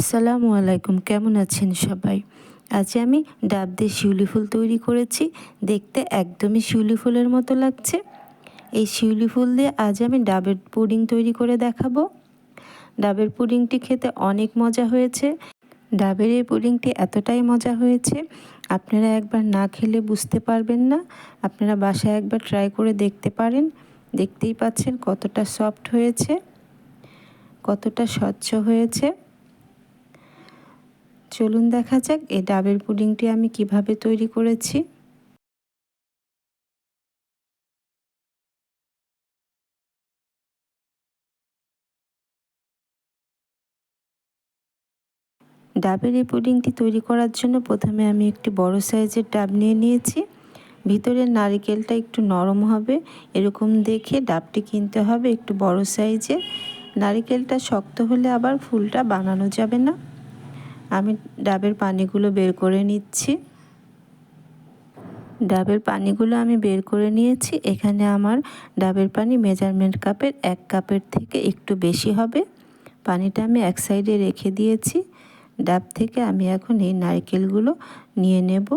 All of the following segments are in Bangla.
আসসালামু আলাইকুম, কেমন আছেন সবাই? আজ আমি ডাব দিয়ে শিউলি ফুল তৈরি করেছি। দেখতে একদমই শিউলি ফুলের মতো লাগছে। এই শিউলি ফুল দিয়ে আজ আমি ডাবের পুডিং তৈরি করে দেখাবো। ডাবের পুডিংটি খেতে অনেক মজা হয়েছে। ডাবের এই পুডিংটি এতটাই মজা হয়েছে, আপনারা একবার না খেলে বুঝতে পারবেন না। আপনারা বাসায় একবার ট্রাই করে দেখতে পারেন। দেখতেই পাচ্ছেন কতটা সফট হয়েছে, কতটা স্বচ্ছ হয়েছে। চলুন দেখা যাক এই ডাবের পুডিংটি আমি কিভাবে তৈরি করেছি। ডাবের এই পুডিংটি তৈরি করার জন্য প্রথমে আমি একটি বড় সাইজের ডাব নিয়ে নিয়েছি। ভিতরের নারকেলটা একটু নরম হবে এরকম দেখে ডাবটি কিনতে হবে একটু বড় সাইজের। নারকেলটা শক্ত হলে আবার ফুলটা বানানো যাবে না। আমি ডাবের পানিগুলো বের করে নিচ্ছি। ডাবের পানিগুলো আমি বের করে নিয়েছি। এখানে আমার ডাবের পানি মেজারমেন্ট কাপের 1 কাপের থেকে একটু বেশি হবে। পানিটা আমি এক সাইডে রেখে দিয়েছি। ডাব থেকে আমি এখন এই নারকেলগুলো নিয়ে নেব।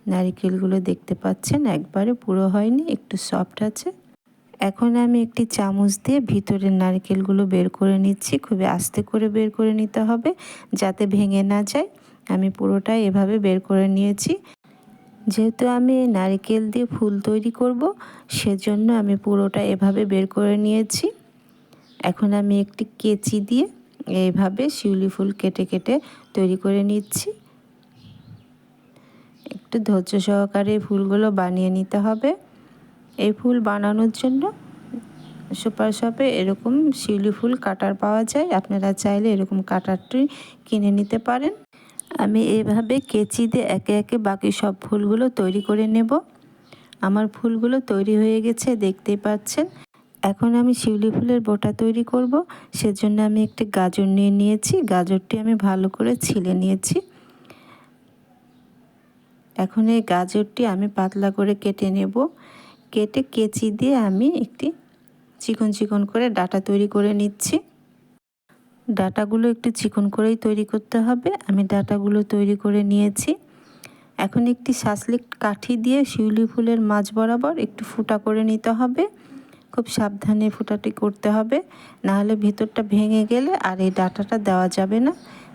নারকেলগুলো দেখতে পাচ্ছেন একবারে পুরো হয়নি, একটু সফট আছে। এখন আমি একটি চামচ দিয়ে ভিতরের নারকেলগুলো বের করে নিচ্ছি। খুবই আস্তে করে বের করে নিতে হবে যাতে ভেঙে না যায়। আমি পুরোটাই এভাবে বের করে নিয়েছি। যেহেতু আমি নারকেল দিয়ে ফুল তৈরি করব, সেজন্য আমি পুরোটা এভাবে বের করে নিয়েছি। এখন আমি একটি কেচি দিয়ে এইভাবে শিউলি ফুল কেটে কেটে তৈরি করে নিচ্ছি। একটু ধৈর্য সহকারে ফুলগুলো বানিয়ে নিতে হবে। এই ফুল বানানোর জন্য সুপার শপে এরকম শিউলি ফুল কাটার পাওয়া যায়। আপনারা চাইলে এরকম কাটারটি কিনে নিতে পারেন। আমি এভাবে কেচি দিয়ে একে একে বাকি সব ফুলগুলো তৈরি করে নেব। আমার ফুলগুলো তৈরি হয়ে গেছে, দেখতেই পাচ্ছেন। এখন আমি শিউলি ফুলের বোটা তৈরি করব। সেজন্য আমি একটি গাজর নিয়ে নিয়েছি। গাজরটি আমি ভালো করে ছিলে নিয়েছি। এখন এই গাজরটি আমি পাতলা করে কেটে নেব। কেটে কেচি দিয়ে আমি একটি চিকন চিকন করে ডাটা তৈরি করে নিচ্ছি। ডাটাগুলো একটু চিকন করেই তৈরি করতে হবে। আমি ডাটাগুলো তৈরি করে নিয়েছি। এখন একটি শাসলিক কাঠি দিয়ে শিউলি ফুলের মাঝ বরাবর একটু ফুটা করে নিতে হবে। খুব সাবধানে ফুটাটি করতে হবে, নাহলে ভিতরটা ভেঙে গেলে আর এই ডাটাটা দেওয়া যাবে না।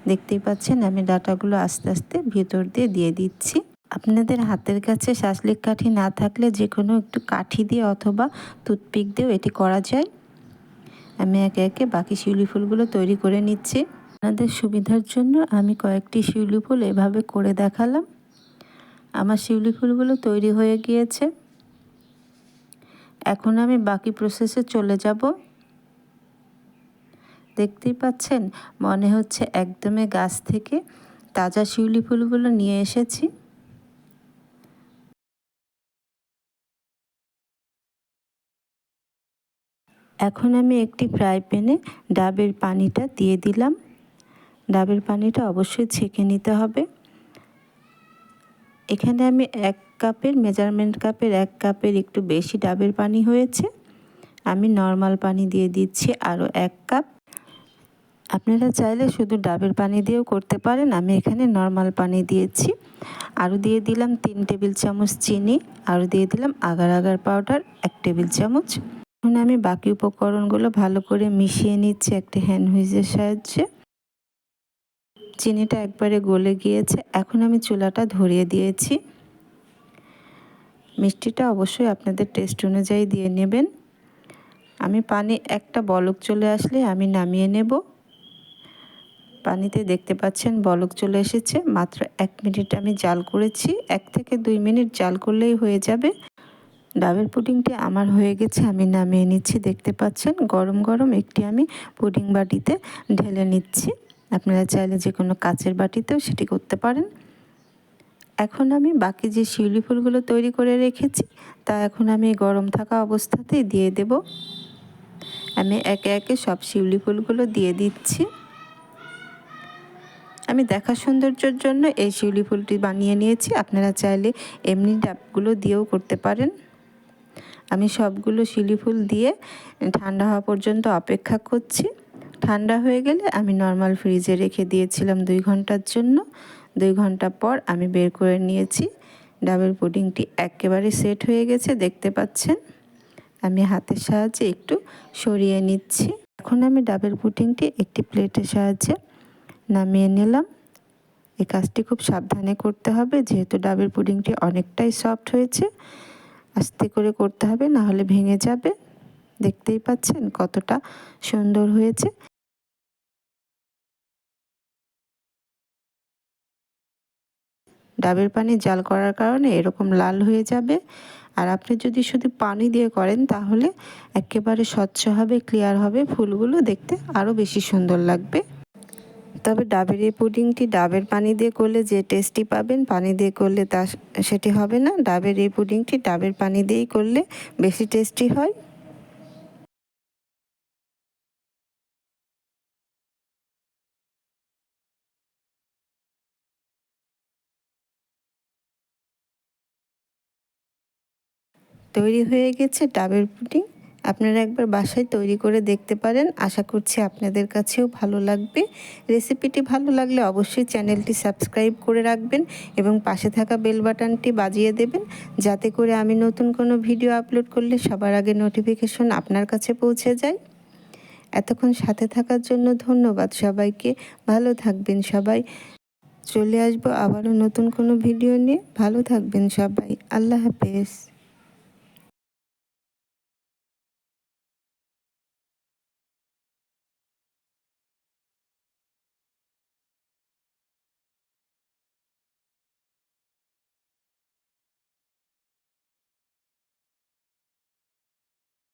দেখতেই পাচ্ছেন আমি ডাটাগুলো আস্তে আস্তে ভিতর দিয়ে দিয়ে দিচ্ছি। আপনাদের হাতের কাছে শাসলিক কাঠি না থাকলে যে কোনো একটু কাঠি দিয়ে অথবা টুথপিক দিয়েও এটি করা যায়। আমি একে একে বাকি শিউলি ফুলগুলো তৈরি করে নিচ্ছি। আপনাদের সুবিধার জন্য আমি কয়েকটি শিউলি ফুল এভাবে করে দেখালাম। আমার শিউলি ফুলগুলো তৈরি হয়ে গিয়েছে। এখন আমি বাকি প্রসেসে চলে যাব। দেখতেই পাচ্ছেন মনে হচ্ছে একদমই গাছ থেকে তাজা শিউলি ফুলগুলো নিয়ে এসেছি। এখন আমি একটি ফ্রাই প্যানে ডাবের পানিটা দিয়ে দিলাম। ডাবের পানিটা অবশ্যই ছেঁকে নিতে হবে। এখানে আমি 1 কাপের মেজারমেন্ট কাপের 1 কাপের একটু বেশি ডাবের পানি হয়েছে। আমি নর্মাল পানি দিয়ে দিচ্ছি আরও 1 কাপ। আপনারা চাইলে শুধু ডাবের পানি দিয়েও করতে পারেন। আমি এখানে নর্মাল পানি দিয়েছি। আরও দিয়ে দিলাম 3 টেবিল চামচ চিনি। আরও দিয়ে দিলাম আগার আগার পাউডার 1 টেবিল চামচ। এখন আমি বাকি উপকরণগুলো ভালো করে মিশিয়ে নিচ্ছি একটি হ্যান্ড হুইসের সাহায্যে। চিনিটা একবারে গলে গিয়েছে। এখন আমি চুলাটা ধরিয়ে দিয়েছি। মিষ্টিটা অবশ্যই আপনাদের টেস্ট অনুযায়ী দিয়ে নেবেন। আমি পানি একটা বলক চলে আসলে আমি নামিয়ে নেব। পানিতে দেখতে পাচ্ছেন বলক চলে এসেছে। মাত্র 1 মিনিট আমি জাল করেছি। 1 থেকে 2 মিনিট জাল করলেই হয়ে যাবে। ডাবের পুডিংটি আমার হয়ে গেছে, আমি নামিয়ে নিচ্ছি। দেখতে পাচ্ছেন গরম গরম একটি আমি পুডিং বাটিতে ঢেলে নিচ্ছি। আপনারা চাইলে যে কোনো কাচের বাটিতেও সেটি করতে পারেন। এখন আমি বাকি যে শিউলি ফুলগুলো তৈরি করে রেখেছি তা এখন আমি গরম থাকা অবস্থাতেই দিয়ে দেব। আমি একে একে সব শিউলি ফুলগুলো দিয়ে দিচ্ছি। আমি দেখা সৌন্দর্যের জন্য এই শিউলি ফুলটি বানিয়ে নিয়েছি। আপনারা চাইলে এমনি ডাবগুলো দিয়েও করতে পারেন। আমি সবগুলো শিউলি ফুল দিয়ে ঠান্ডা হওয়া পর্যন্ত অপেক্ষা করছি। ঠান্ডা হয়ে গেলে আমি নর্মাল ফ্রিজে রেখে দিয়েছিলাম 2 ঘন্টার জন্য। 2 ঘন্টা পর আমি বের করে নিয়েছি। ডাবের পুডিংটি একেবারে সেট হয়ে গেছে, দেখতে পাচ্ছেন। আমি হাতের সাহায্যে একটু সরিয়ে নিচ্ছি। এখন আমি ডাবের পুডিংটি একটি প্লেটের সাহায্যে নামিয়ে নিলাম। এই কাজটি খুব সাবধানে করতে হবে, যেহেতু ডাবের পুডিংটি অনেকটাই সফট হয়েছে। আস্তে করে করতে হবে, না হলে ভেঙে যাবে। দেখতেই পাচ্ছেন কতটা সুন্দর হয়েছে। ডাবের পানি জাল করার কারণে এরকম লাল হয়ে যাবে। আর আপনি যদি শুধু পানি দিয়ে করেন তাহলে একেবারে স্বচ্ছ হবে, ক্লিয়ার হবে, ফুলগুলো দেখতে আরও বেশি সুন্দর লাগবে। তবে ডাবের এই পুডিংটি ডাবের পানি দিয়ে করলে যে টেস্টি পাবেন, পানি দিয়ে করলে সেটি হবে না। ডাবের এই পুডিংটি ডাবের পানি দিয়েই করলে বেশি টেস্টি হয়। তৈরি হয়ে গেছে ডাবের পুডিং। আপনারা একবার বাসায় তৈরি করে দেখতে পারেন। আশা করছি আপনাদের কাছেও ভালো লাগবে। রেসিপিটি ভালো লাগলে অবশ্যই চ্যানেলটি সাবস্ক্রাইব করে রাখবেন এবং পাশে থাকা বেল বাটনটি বাজিয়ে দেবেন, যাতে করে আমি নতুন কোনো ভিডিও আপলোড করলে সবার আগে নোটিফিকেশন আপনার কাছে পৌঁছে যায়। এতক্ষণ সাথে থাকার জন্য ধন্যবাদ সবাইকে। ভালো থাকবেন সবাই। চলে আসবো আবারও নতুন কোনো ভিডিও নিয়ে। ভালো থাকবেন সবাই। আল্লাহ হাফেজ।